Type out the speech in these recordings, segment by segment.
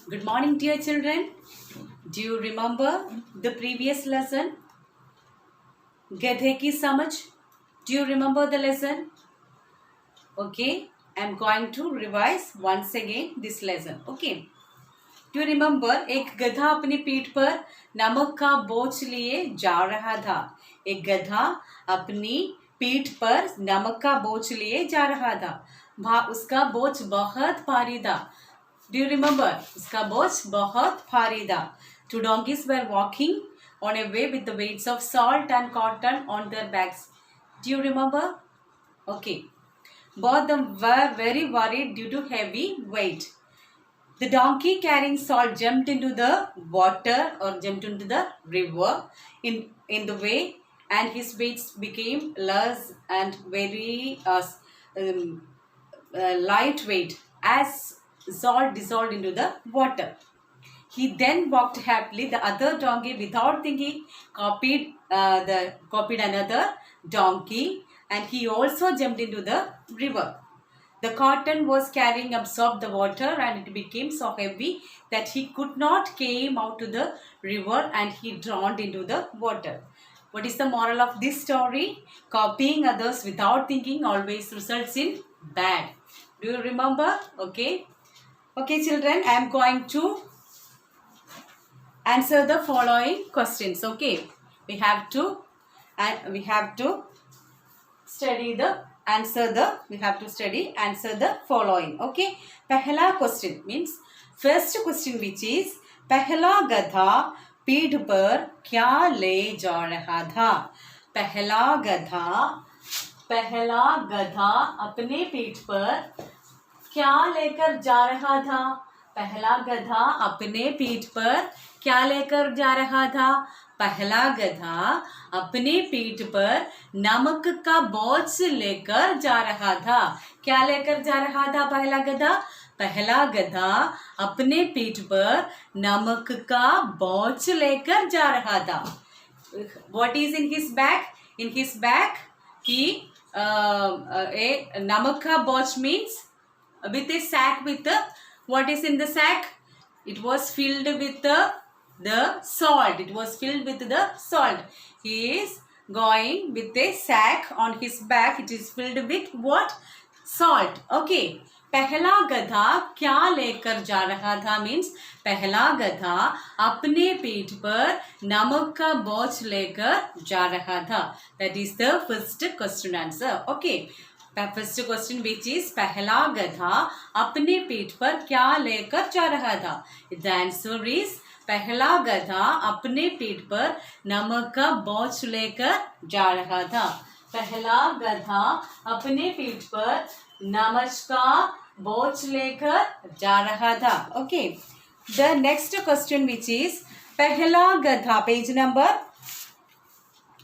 Good morning, dear children. Do you remember the previous lesson? Gadhe ki samajh. Do you remember the lesson? Okay, I'm going to revise once again this lesson. Okay. Do you remember? एक गधा अपनी पीठ पर नमक का बोझ लिए जा रहा था. एक गधा अपनी पीठ पर नमक का बोझ लिए जा रहा था. उसका बोझ बहुत भारी था. Do you remember? उसका बोझ बहुत भारी था. Two donkeys were walking on a way with the weights of salt and cotton on their backs. Do you remember? Okay. Both them were very worried due to heavy weight. The donkey carrying salt jumped into the water or jumped into the river in the way, and his weights became less and very lightweight as salt dissolved into the water. He then walked happily. The other donkey, without thinking, copied another donkey, and he also jumped into the river. The cotton was carrying absorbed the water, and it became so heavy that he could not came out to the river, and he drowned into the water. What is the moral of this story? Copying others without thinking always results in bad. Do you remember? Okay. Okay, children, I am going to answer the following questions. Okay. We have to study answer the following. Okay. Pehla question means first question, which is पहला गधा पीठ पर क्या ले जा रहा था. पहला गधा अपने पीठ पर क्या लेकर जा रहा था. पहला गधा अपने पीठ पर क्या लेकर जा रहा था. पहला गधा अपने पीठ पर नमक का बोझ लेकर जा रहा था. क्या लेकर जा रहा था पहला गधा अपने पीठ पर नमक का बोझ लेकर जा रहा था. What is in his bag? In his bag, he a namak ka boch means with a sack with the, what is in the sack? It was filled with the salt. It was filled with the salt. He is going with a sack on his back. It is filled with what? Salt. Okay. पहला गधा क्या लेकर जा रहा था means पहला गधा अपने पीठ पर नमक का बोझ लेकर जा रहा था. That is the first question answer. Okay. The first question, which is पहला गधा अपने पीठ पर क्या लेकर जा रहा था. The answer is पहला गधा अपने पीठ पर नमक का बोझ लेकर जा रहा था. पहला गधा अपने पीठ पर नमक का बोझ लेकर जा रहा था. Okay. The next question, which is पहला गधा, page number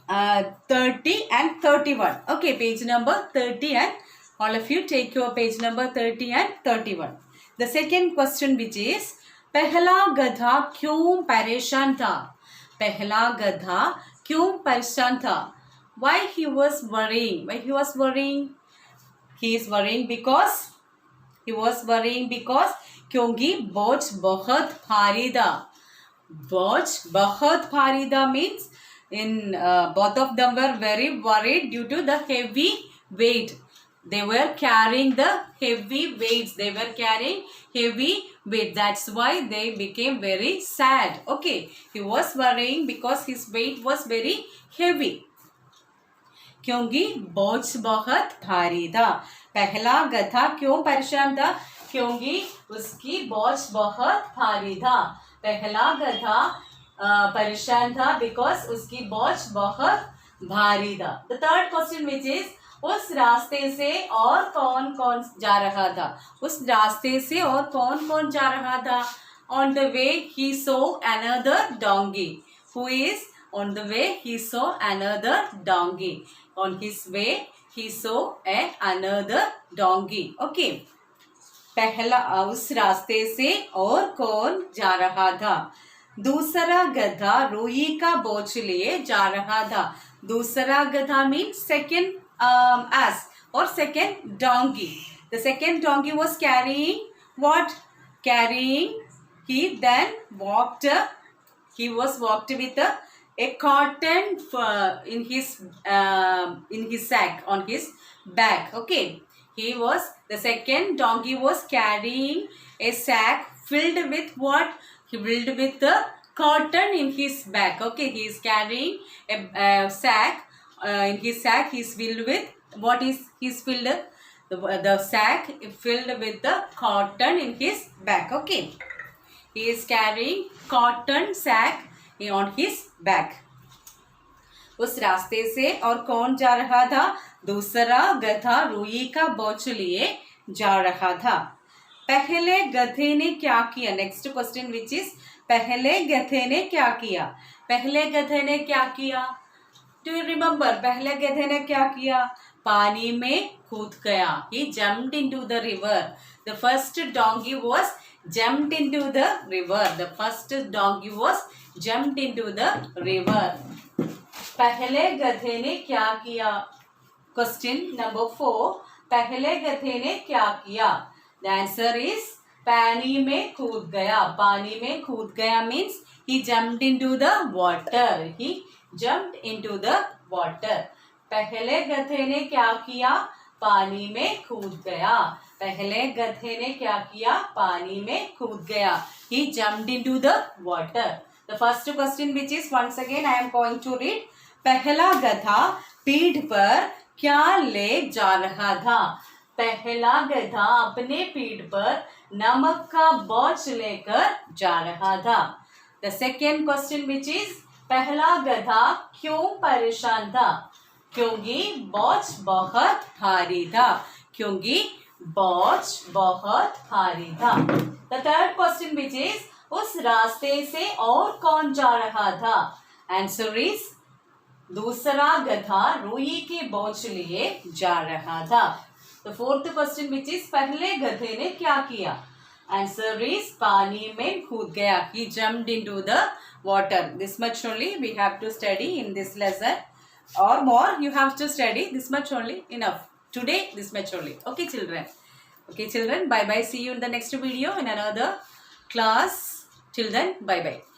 30 and 31. Okay, page number 30, and all of you take your page number 30 and 31. The second question, which is पहला गधा क्यों परेशान था. पहला गधा क्यों परेशान था. Why he was worrying? He is worrying because क्योंकि बोझ बहुत भारी था. बोझ बहुत भारी था means in both of them were very worried due to the heavy weight. They were carrying the heavy weights. That's why they became very sad. Okay. He was worrying because his weight was very heavy. क्योंकि बोझ बहुत भारी था. पहला गधा क्यों परेशान था. क्योंकि उसकी बोझ बहुत भारी था. पहला गधा परेशान था because उसकी बोझ बहुत भारी था. The third question, which is उस रास्ते से और कौन कौन जा रहा था. उस रास्ते से और कौन कौन जा रहा था. On the way he saw another donkey. Who is on the way he saw another donkey. On his way he saw another donkey. Okay. पहला उस रास्ते से और कौन जा रहा था. दूसरा गधा रोई का बोझ लिए जा रहा था. दूसरा गधा means second ass or second donkey. The second donkey was carrying what? Carrying He then walked. He was walked with a cotton in his sack on his back. Okay. The second donkey was carrying a sack filled with what? Filled with the cotton in his back. Okay. He is carrying a sack. In his sack, he is filled with what is he's filled. The sack filled with the cotton in his back. Okay. He is carrying cotton sack on his back. उस रास्ते से और कौन जा रहा था? दूसरा गधा रुई का बोझ लिए जा रहा था. पहले गधे ने क्या किया? नेक्स्ट क्वेश्चन विच इज पहले गधे ने क्या किया? पहले गधे ने क्या किया? Do you remember? पहले गधे ने क्या किया? पानी में कूद गया. He jumped into the river. The first donkey was jumped into the river. The first donkey was jumped into the river. पहले गधे ने क्या किया? Question number 4. पहले गधे ने क्या किया? The answer is पानी में कूद गया. पानी में कूद गया means he jumped into the water. He jumped into the water. पहले गधे ने क्या किया? पानी में कूद गया. पहले गधे ने क्या किया? पानी में कूद गया. He jumped into the water. The first question which is once again I am going to read. पहला गधा पीठ पर क्या ले जा रहा था? पहला गधा अपने पीठ पर नमक का बोझ लेकर जा रहा था. The second question which is पहला गधा क्यों परेशान था? क्योंकि बोझ बहुत भारी था. क्योंकि बोझ बहुत भारी था. The third question which is उस रास्ते से और कौन जा रहा था? Answer is दूसरा गधा रुई के बोझ लिए जा रहा था. The fourth question which is पहले गधे ने क्या किया? Answer is पानी में कूद गया. He jumped into the water. This much only we have to study in this lesson, or more you have to study. This much only enough. Today this much only. Okay children. Okay children, bye bye. See you in the next video in another class. Till then, bye bye.